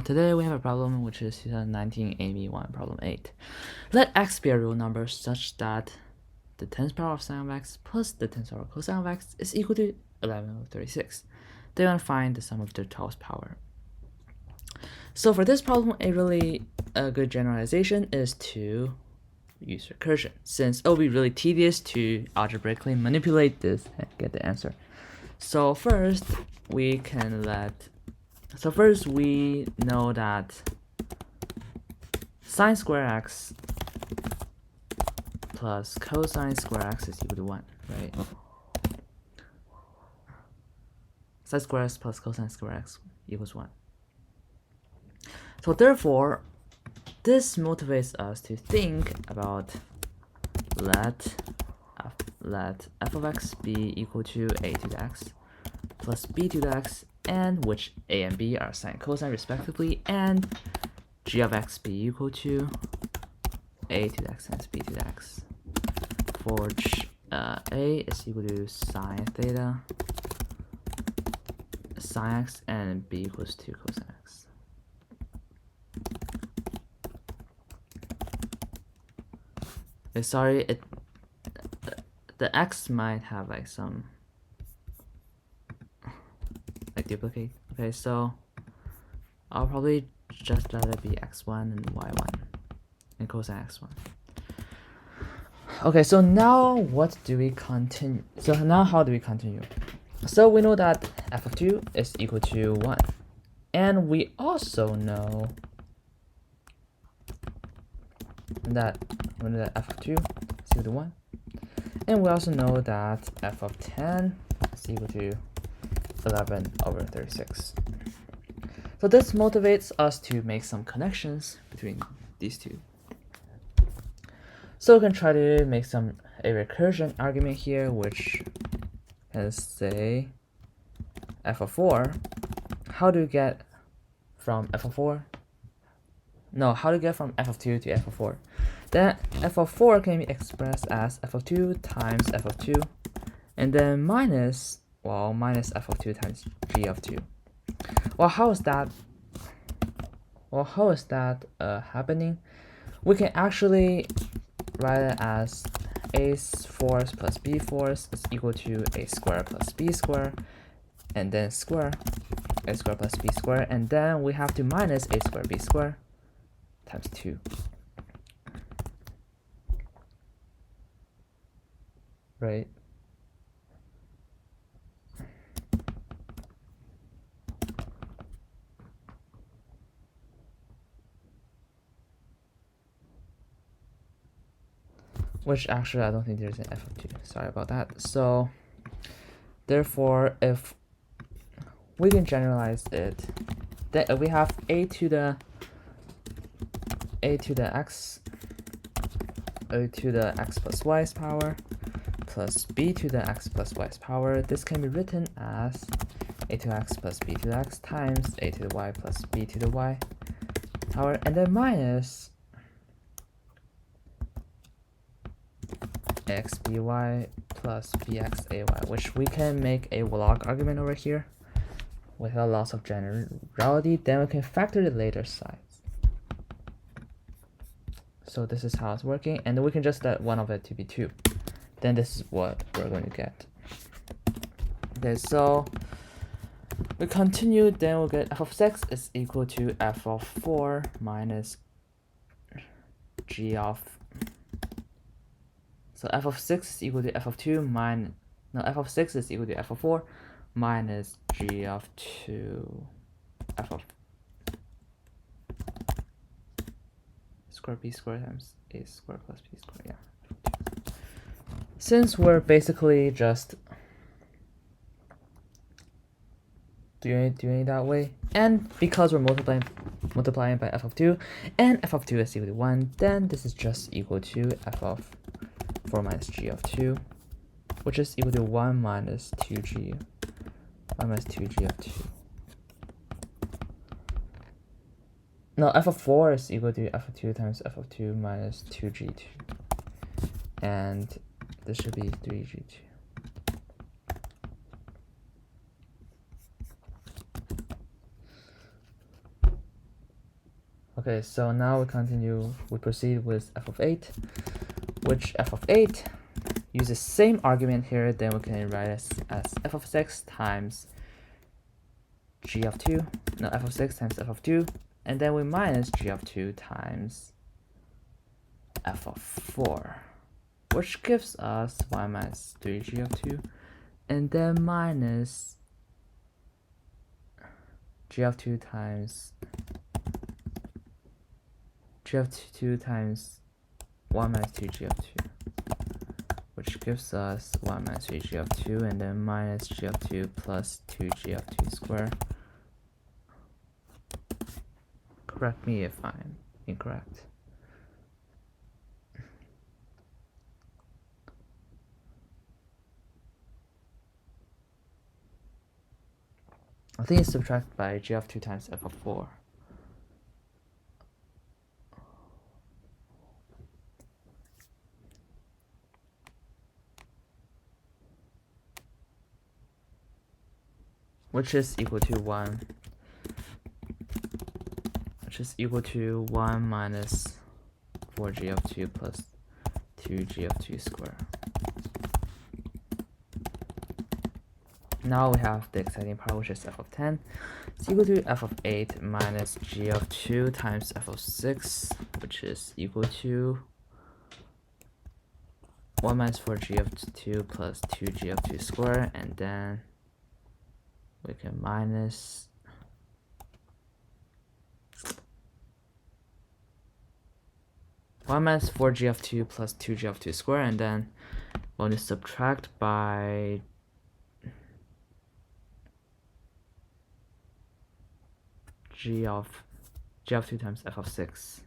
Today we have a problem which is 2019 Aime I problem 8. Let x be a real number such that the 10th power of sine of x plus the 10th power of cosine of x is equal to 11 over 36. They want to find the sum of their 12th power. So for this problem, a really good generalization is to use recursion, since it will be really tedious to algebraically manipulate this and get the answer. So first we know that sine square x plus cosine square x is equal to 1, right? Sine square x plus cosine square x equals 1. So therefore, this motivates us to think about let f of x be equal to a to the x plus b to the x, and which a and b are sine and cosine respectively, and g of x be equal to a to the x times b to the x, for which a is equal to sine theta sine x and b equals to cosine x. Sorry, the x might have like some duplicate. Okay, so I'll probably just let it be x1 and y1 and cosine x1. Okay, so now what do we continue? So now how do we continue? So we know that f of 2 is equal to 1, and we also know that f of 2 is equal to 1, and we also know that f of 10 is equal to 11 over 36. So this motivates us to make some connections between these two. So we can try to make a recursion argument here, which can say f of 4. How do you get from f of 4? No, how do you get from f of 2 to f of 4? Then f of 4 can be expressed as f of 2 times f of 2, and then minus f of 2 times g of 2. Well, how is that happening? We can actually write it as a force plus b force is equal to a square plus b square, and then square a square plus b square, and then we have to minus a square b square times 2. Right? Which actually I don't think there's an f of 2. Sorry about that. So therefore, if we can generalize it, then we have a to the x plus y's power plus b to the x plus y's power. This can be written as a to the x plus b to the x times a to the y plus b to the y power, and then minus xby plus bxay, which we can make a log argument over here without loss of generality. Then we can factor the later sides. So this is how it's working, and then we can just set one of it to be 2. Then this is what we're going to get. Okay, so we continue, then we'll get f of 6 is equal to f of 4 minus g of, so f of 6 is equal to f of 2 minus, no, f of 6 is equal to f of 4 minus g of 2 f of square b square times a square plus b square, yeah. Since we're basically just doing it that way, and because we're multiplying by f of 2, and f of 2 is equal to 1, then this is just equal to f of 4 minus g of 2, which is equal to 1 minus 2g of 2. No, f of 4 is equal to f of 2 times f of 2 minus 2g2, and this should be 3g2. Okay, so now we proceed with f of 8, which f of 8 uses same argument here, then we can write as f of 6 times g of 2, no, f of 6 times f of 2, and then we minus g of 2 times f of 4, which gives us y minus 3g of 2, and then minus g of 2 times y minus 2g of 2, which gives us y minus 3g of 2, and then minus g of 2 plus 2g of 2 squared. Correct me if I'm incorrect. I think it's subtracted by g of 2 times f of 4. Which is equal to 1. Which is equal to 1 minus 4g of 2 plus 2g of 2 squared. Now we have the exciting part, which is f of 10. It's equal to f of 8 minus g of 2 times f of 6, which is equal to 1 minus 4g of 2 plus 2g of 2 squared, and then we can minus 1 minus 4g of 2 plus 2g of 2 squared, and then we'll need to subtract by g of 2 times f of 6.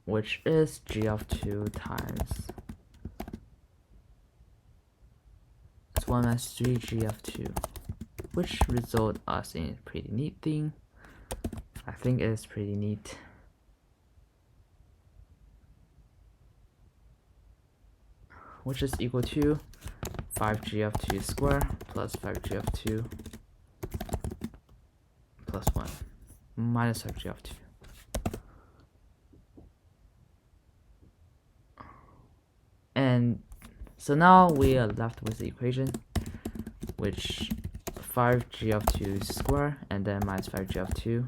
Which is g of 2 times 1 minus 3g of 2, which result us in a pretty neat thing. I think it is pretty neat. Which is equal to 5g of 2 squared plus 5g of 2 plus 1 minus 5g of 2. And so now we are left with the equation, which 5g of 2 squared and then minus 5g of 2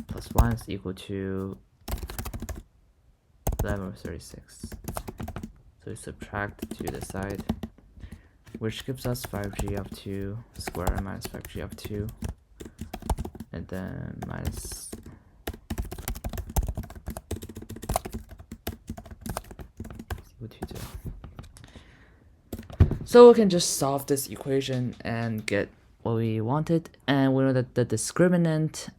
plus 1 is equal to 11 over 36. So we subtract to the side, which gives us 5g of 2 squared minus 5g of 2, and then minus equal to 0. So we can just solve this equation and get what we wanted, and we know that the discriminant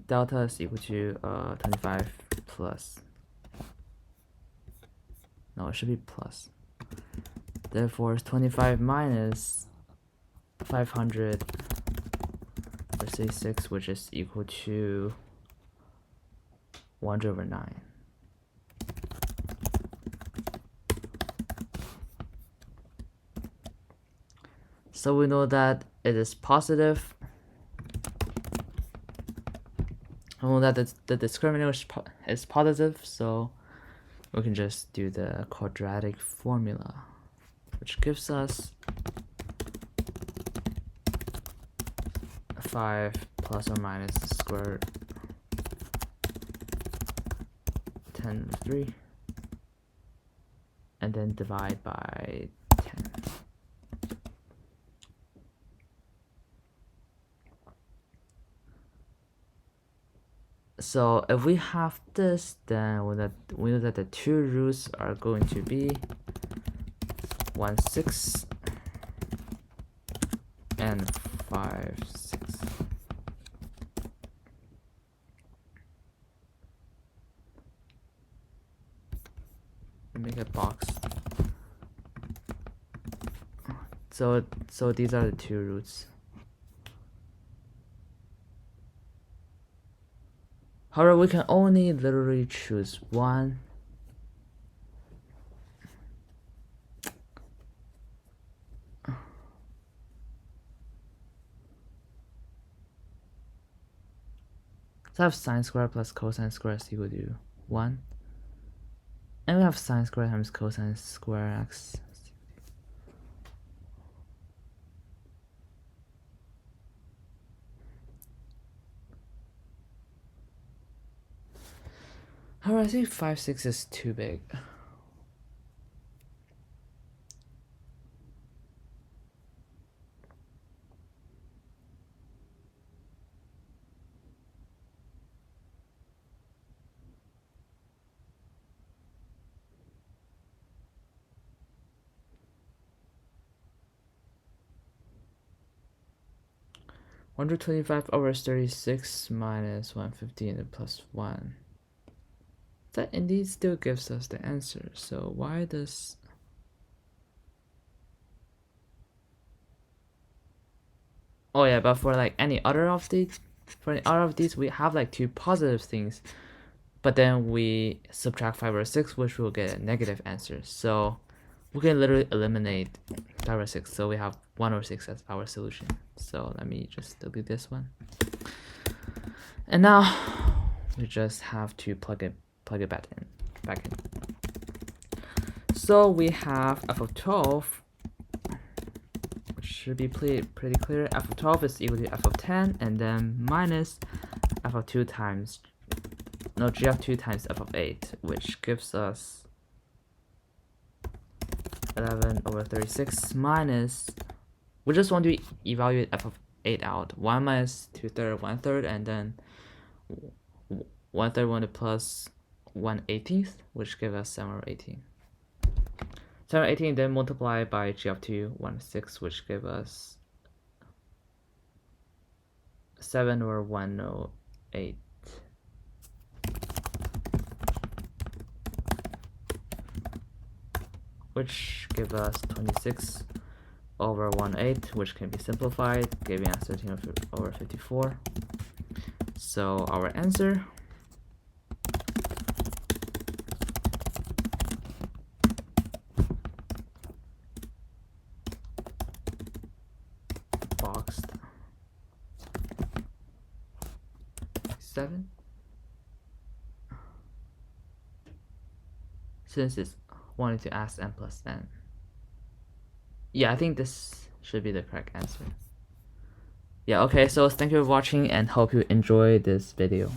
delta is equal to 25 plus, no, it should be plus. Therefore, it's 25 minus 500 over 66, which is equal to 100 over 9. So we know that it is positive. We know that the discriminant is positive, so we can just do the quadratic formula, which gives us 5 plus or minus the square root 10 over 3, and then divide by 10. So if we have this, then we know that the two roots are going to be 1/6 and 5/6. Make a box. So these are the two roots. However, we can only literally choose one. So I have sine squared plus cosine squared is equal to 1. And we have sine squared times cosine squared x. However, I think 5, 6 is too big. (125/36 minus 115 and plus 1). That indeed still gives us the answer. So why does... Oh yeah, but for like any other of these, we have like two positive things, but then we subtract 5 or 6, which will get a negative answer. So we can literally eliminate 5 or 6. So we have 1 or 6 as our solution. So let me just delete this one. And now we just have to plug it back in. So we have f of 12, which should be pretty clear. F of 12 is equal to f of 10, and then minus f of 2 times, no, g of 2 times f of 8, which gives us 11/36 minus, we just want to evaluate f of 8 out. 1 minus 2/3, 1/3, and then 1/3 1 plus 1/18, which gives us 7/18. 7/18 then multiplied by g of 2, 1/6, which gives us 7/108. Which gives us 26/18, which can be simplified, giving us 13/54. So our answer boxed 7, since it's wanting to ask n plus n. Yeah, I think this should be the correct answer. Yeah, okay, so thank you for watching and hope you enjoyed this video.